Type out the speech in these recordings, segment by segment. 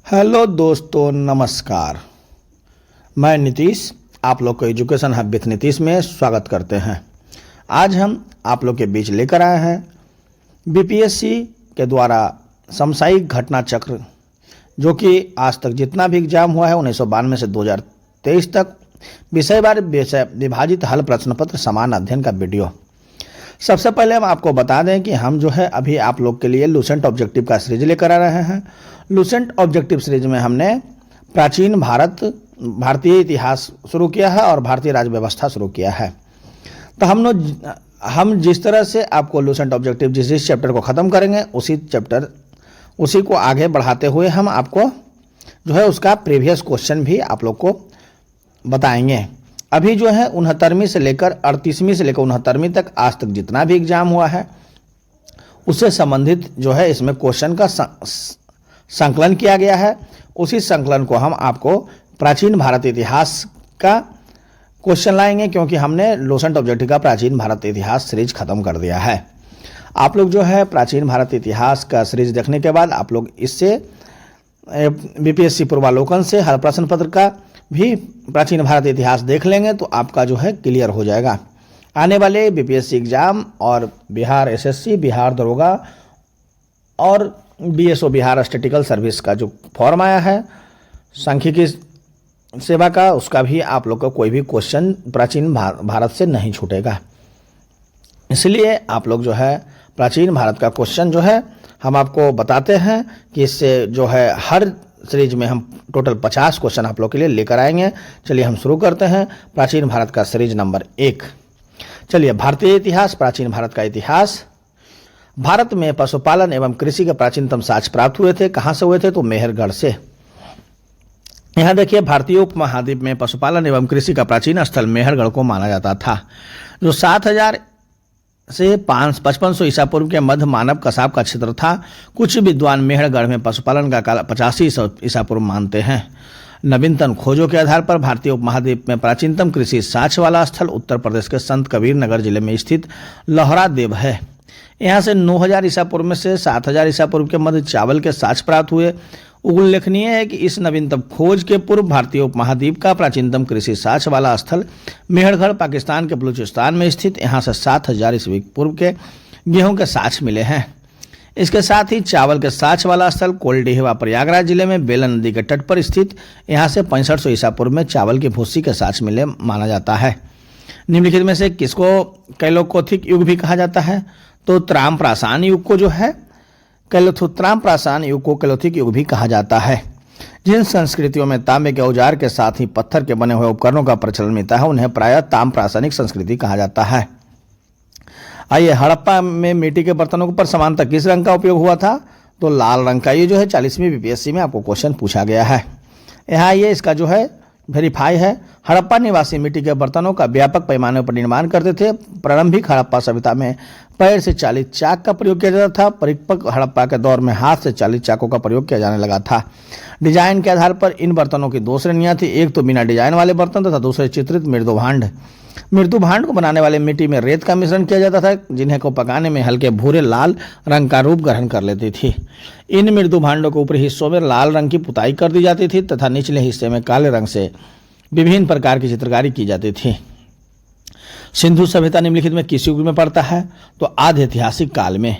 Hello दोस्तों, नमस्कार। मैं नीतीश, आप लोग को एजुकेशन हब विथ नीतीश में स्वागत करते हैं। आज हम आप लोग के बीच लेकर आए हैं बीपीएससी के द्वारा समसामयिक घटना चक्र, जो कि आज तक जितना भी एग्जाम हुआ है 1992 से 2023 तक विषयवार विषय विभाजित हल प्रश्न पत्र समान अध्ययन का वीडियो। सबसे पहले हम आपको बता दें कि हम जो है अभी आप लोग के लिए लूसेंट ऑब्जेक्टिव का सीरीज लेकर आ रहे हैं। लूसेंट ऑब्जेक्टिव सीरीज में हमने प्राचीन भारतीय इतिहास शुरू किया है और भारतीय राज्य व्यवस्था शुरू किया है। तो हम जिस तरह से आपको लूसेंट ऑब्जेक्टिव जिस चैप्टर को ख़त्म करेंगे उसी को आगे बढ़ाते हुए हम आपको जो है उसका प्रीवियस क्वेश्चन भी आप लोग को बताएंगे। अभी जो है 69वीं से लेकर 38वीं से लेकर 69वीं तक आज तक जितना भी एग्जाम हुआ है उससे संबंधित जो है इसमें क्वेश्चन का संकलन किया गया है। उसी संकलन को हम आपको प्राचीन भारत इतिहास का क्वेश्चन लाएंगे, क्योंकि हमने लूसेंट ऑब्जेक्टिव का प्राचीन भारत इतिहास सीरीज खत्म कर दिया है। आप लोग जो है प्राचीन भारत इतिहास का सीरीज देखने के बाद आप लोग इससे बीपीएससी पूर्वालोकन से हर प्रश्न पत्र का भी प्राचीन भारत इतिहास देख लेंगे तो आपका जो है क्लियर हो जाएगा। आने वाले बीपीएससी एग्जाम और बिहार एसएससी, बिहार दरोगा और बीएसओ बिहार स्टैटिकल सर्विस का जो फॉर्म आया है सांख्यिकी सेवा का, उसका भी आप लोग का कोई भी क्वेश्चन प्राचीन भारत से नहीं छूटेगा। इसलिए आप लोग जो है प्राचीन भारत का क्वेश्चन जो है हम आपको बताते हैं कि इससे जो है हर सीरीज में हम टोटल 50 क्वेश्चन आप लोग के लिए लेकर आएंगे। चलिए हम शुरू करते हैं प्राचीन भारत का सीरीज नंबर 1। चलिए, भारतीय इतिहास, प्राचीन भारत का इतिहास। भारत में पशुपालन एवं कृषि के प्राचीनतम साक्ष्य प्राप्त हुए थे। कहाँ से हुए थे? तो मेहरगढ़ से। यहाँ देखिए, भारतीय उपमहाद्वीप में पशुपालन एवं कृषि का प्राचीन स्थल मेहरगढ़ को माना जाता था, जो 7000 से 5500 ईसा पूर्व के मध्य मानव कसाब का क्षेत्र था। कुछ विद्वान मेहरगढ़ में पशुपालन का काल 85 ईसा पूर्व मानते हैं। नवीनतम खोजों के आधार पर भारतीय उपमहाद्वीप में प्राचीनतम कृषि साक्ष्य वाला स्थल उत्तर प्रदेश के संत कबीर नगर जिले में स्थित लोहरा देव है। यहाँ से 9000 ईसा पूर्व में से 7000 ईसा पूर्व के मध्य चावल के साक्ष्य प्राप्त हुए। उल्लेखनीय है कि इस नवीनतम खोज के पूर्व भारतीय उपमहाद्वीप का प्राचीनतम कृषि साक्ष्य वाला स्थल मेहरगढ़ पाकिस्तान के बलूचिस्तान में स्थित यहाँ से 7000 ईस्वी पूर्व के गेहूं के साक्ष्य मिले हैं। इसके साथ ही चावल के साक्ष्य वाला स्थल कोलडीहवा प्रयागराज जिले में बेलन नदी के तट पर स्थित यहाँ से 6500 ईसा पूर्व में चावल की भूसी के साक्ष्य मिले माना जाता है। निम्नलिखित में से किसको कैलोकोथिक युग भी कहा जाता है? तो त्राम्प्रासान युग को जो है त्राम्प्रासान युग को कैलोथिक युग भी कहा जाता है। जिन संस्कृतियों में तांबे के औजार के साथ ही पत्थर के बने हुए उपकरणों का प्रचलन मिलता है उन्हें प्रायः ताम्रप्रासानिक संस्कृति कहा जाता है। आइए, हड़प्पा में मिट्टी के बर्तनों पर समानतः किस रंग का उपयोग हुआ था? तो लाल रंग का। ये जो है 40वीं बीपीएससी में आपको क्वेश्चन पूछा गया है। यहाँ ये इसका जो है वेरीफाई है। हड़प्पा निवासी मिट्टी के बर्तनों का व्यापक पैमाने पर निर्माण करते थे। प्रारंभिक हड़प्पा सभ्यता में पैर से चालित चाक का प्रयोग किया जाता था। परिपक्व हड़प्पा के दौर में हाथ से चालित चाकों का प्रयोग किया जाने लगा था। डिजाइन के आधार पर इन बर्तनों की दो श्रेणियां थी, एक तो बिना डिजाइन वाले बर्तन तथा दूसरे चित्रित मृदुभांड। मृदुभांड को बनाने वाले मिट्टी में रेत का मिश्रण किया जाता था, जिन्हें को पकाने में हल्के भूरे लाल रंग का रूप ग्रहण कर लेती थी। इन मृदुभांडों के ऊपरी हिस्सों में लाल रंग की पुताई कर दी जाती थी तथा निचले हिस्से में काले रंग से विभिन्न प्रकार की चित्रकारी की जाती थी। सिंधु सभ्यता निम्नलिखित में किस युग में पड़ता है? तो आधि ऐतिहासिक काल में।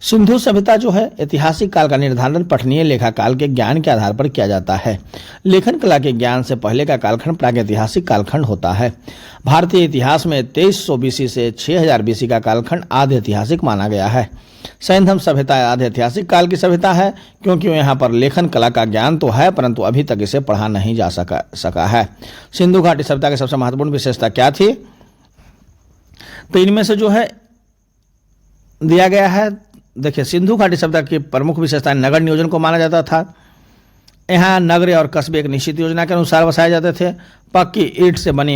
सिंधु सभ्यता जो है ऐतिहासिक काल का निर्धारण पठनीय लेखा काल के ज्ञान के आधार पर किया जाता है। लेखन कला के ज्ञान से पहले का कालखंड प्रागैतिहासिक कालखंड होता है। भारतीय इतिहास में 2300 बीसी से 6000 बीसी का कालखंड आधि ऐतिहासिक माना गया है। सैंधव सभ्यता आधि ऐतिहासिक काल की सभ्यता है, क्योंकि यहाँ पर लेखन कला का ज्ञान तो है परंतु अभी तक इसे पढ़ा नहीं जा सका है। सिंधु घाटी सभ्यता की सबसे महत्वपूर्ण विशेषता क्या थी? तो इनमें से जो है दिया गया है। देखिए, सिंधु घाटी सभ्यता की प्रमुख विशेषता नगर नियोजन को माना जाता था। यहाँ नगरे और कस्बे एक निश्चित योजना के अनुसार बसाए जाते थे। पक्की ईंट से बनी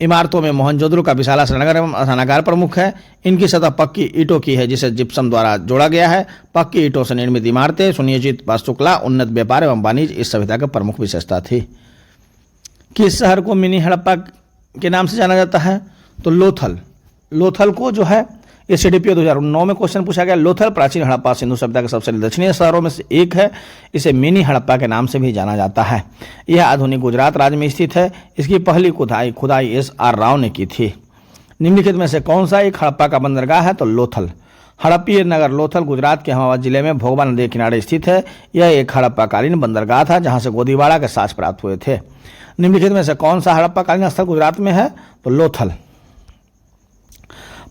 इमारतों में मोहनजोदड़ो का विशाला स्नानागार प्रमुख है। इनकी सतह पक्की ईंटों की है, जिसे जिप्सम द्वारा जोड़ा गया है। पक्की ईंटों से निर्मित इमारतें, सुनियोजित वास्तुकला, उन्नत व्यापार एवं वाणिज्य इस सभ्यता की प्रमुख विशेषता थी। किस शहर को मिनी हड़प्पा के नाम से जाना जाता है? तो लोथल को जो है ये CDPO 2009 में क्वेश्चन पूछा गया। लोथल प्राचीन हड़प्पा सिंधु सभ्यता के सबसे दक्षिणी शहरों में से एक है। इसे मिनी हड़प्पा के नाम से भी जाना जाता है। यह आधुनिक गुजरात राज्य में स्थित है। इसकी पहली खुदाई SR राव ने की थी। निम्नलिखित में से कौन सा एक हड़प्पा का बंदरगाह है? तो लोथल। हड़प्पीय नगर लोथल गुजरात के अहमदाबाद जिले में भोगवा नदी के किनारे स्थित है। यह एक हड़प्पाकालीन बंदरगाह था जहां से गोदीवाड़ा के साक्ष्य प्राप्त हुए थे। निम्नलिखित में से कौन सा हड़प्पाकालीन स्थल गुजरात में है? तो लोथल।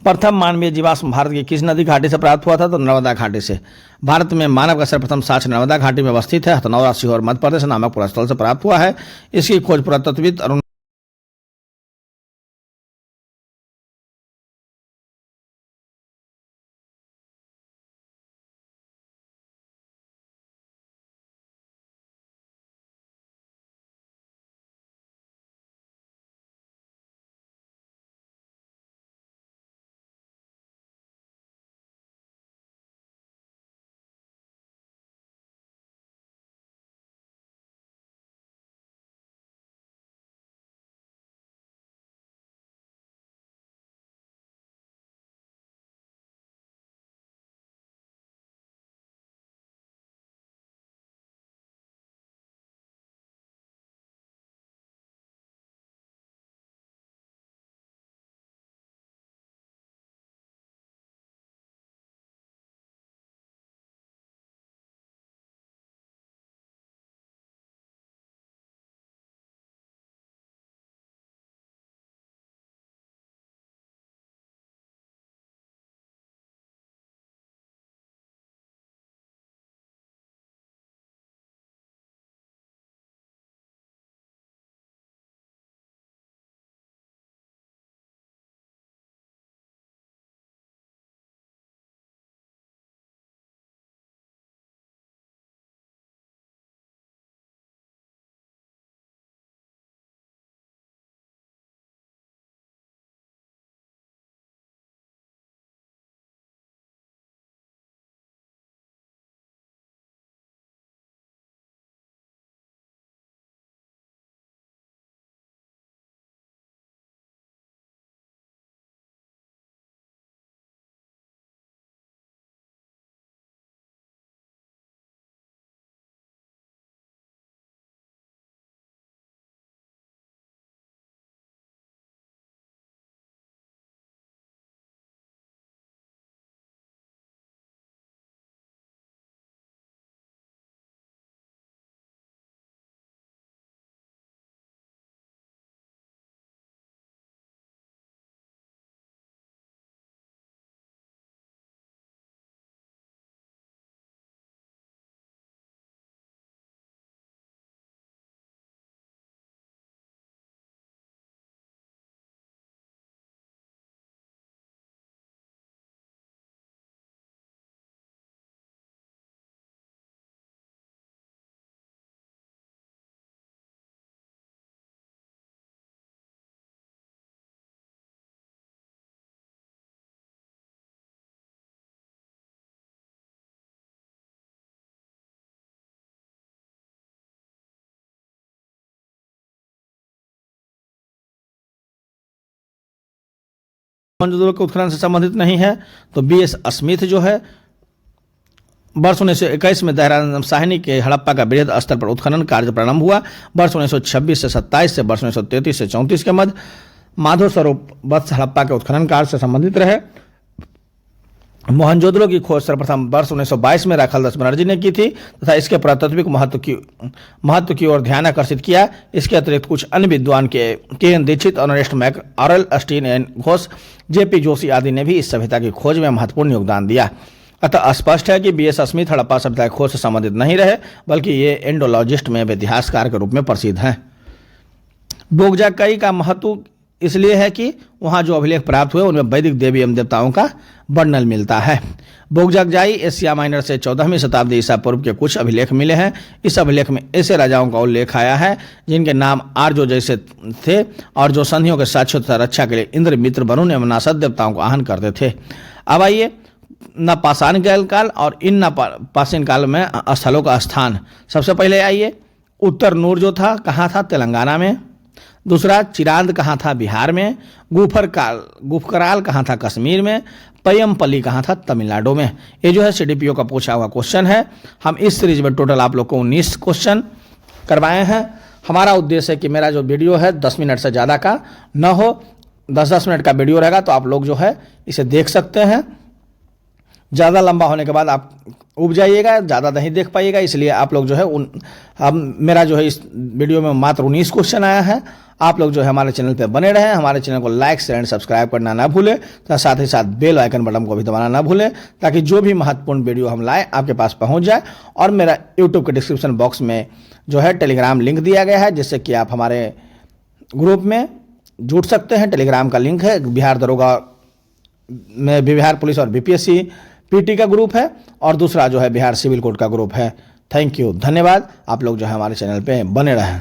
प्रथम मानवीय जीवाश्म भारत की किस नदी घाटी से प्राप्त हुआ था? तो नर्मदा घाटी से। भारत में मानव का सर्वप्रथम साक्ष्य नर्मदा घाटी में अवस्थित है हथनौरा सीहोर मध्य प्रदेश नामक पुरस्थल से प्राप्त हुआ है। इसकी खोज पुरातत्वविद अरुण मोहनजोदड़ो के उत्खनन से संबंधित नहीं है। तो BS स्मिथ जो है वर्ष 1921 में देहरादून साहनी के हड़प्पा का बृहद स्तर पर उत्खनन कार्य प्रारंभ हुआ। वर्ष 1926 से 27 से वर्ष 1933 से 34 के मध्य माधव स्वरूप वत्स हड़प्पा के उत्खनन कार्य से संबंधित रहे। मोहनजोदड़ो की खोज सर्वप्रथम वर्ष 1922 में राखालदास बनर्जी ने की थी तथा इसके पुरातात्विक महत्व की ओर ध्यान आकर्षित किया। इसके अतिरिक्त कुछ अन्य विद्वान KN Dikshit, Ernest Mac, Aurel Stein N Ghosh, JP Joshi आदि ने भी इस सभ्यता की खोज में महत्वपूर्ण योगदान दिया। अतः स्पष्ट है कि BS स्मिथ हड़प्पा सभ्यता की खोज से संबंधित नहीं रहे, बल्कि ये एंडोलॉजिस्ट में इतिहासकार के रूप में प्रसिद्ध हैं। बोगजाकई का महत्व इसलिए है कि वहाँ जो अभिलेख प्राप्त हुए उनमें वैदिक देवी एवं देवताओं का वर्णन मिलता है। बोगजाकजाई एशिया माइनर से 14वीं शताब्दी ईसा पूर्व के कुछ अभिलेख मिले हैं। इस अभिलेख में ऐसे राजाओं का उल्लेख आया है जिनके नाम आर्यो जैसे थे और जो संधियों के साक्ष्य तथा रक्षा के लिए इंद्र, मित्र, वरुण एवं नासद देवताओं को आह्वान करते थे। अब आइए न पाषाण काल और इन न प्राचीन काल में स्थलों का स्थान। सबसे पहले आइए उत्तर नूर जो था कहाँ था? तेलंगाना में। दूसरा चिरांद कहाँ था? बिहार में। गुफकराल कहाँ था? कश्मीर में। पय्यमपल्ली कहाँ था? तमिलनाडु में। ये जो है सीडीपीओ का पूछा हुआ क्वेश्चन है। हम इस सीरीज में टोटल आप लोग को 19 क्वेश्चन करवाए हैं। हमारा उद्देश्य है कि मेरा जो वीडियो है 10 मिनट से ज़्यादा का न हो। 10-10 मिनट का वीडियो रहेगा तो आप लोग जो है इसे देख सकते हैं। ज़्यादा लंबा होने के बाद आप उब जाइएगा, ज़्यादा नहीं देख पाइएगा, इसलिए आप लोग जो है मेरा जो है इस वीडियो में मात्र 19 क्वेश्चन आया है। आप लोग जो है हमारे चैनल पे बने रहें, हमारे चैनल को लाइक शेयर एंड सब्सक्राइब करना ना भूलें, तो साथ ही साथ बेल आइकन बटन को भी दबाना ना भूलें, ताकि जो भी महत्वपूर्ण वीडियो हम लाएँ आपके पास पहुँच जाए। और मेरा यूट्यूब के डिस्क्रिप्शन बॉक्स में जो है टेलीग्राम लिंक दिया गया है, जिससे कि आप हमारे ग्रुप में जुड़ सकते हैं। टेलीग्राम का लिंक है। बिहार दरोगा में बिहार पुलिस और बीपीएससी पीटी का ग्रुप है, और दूसरा जो है बिहार सिविल कोड का ग्रुप है। थैंक यू, धन्यवाद। आप लोग जो है हमारे चैनल पे बने रहें।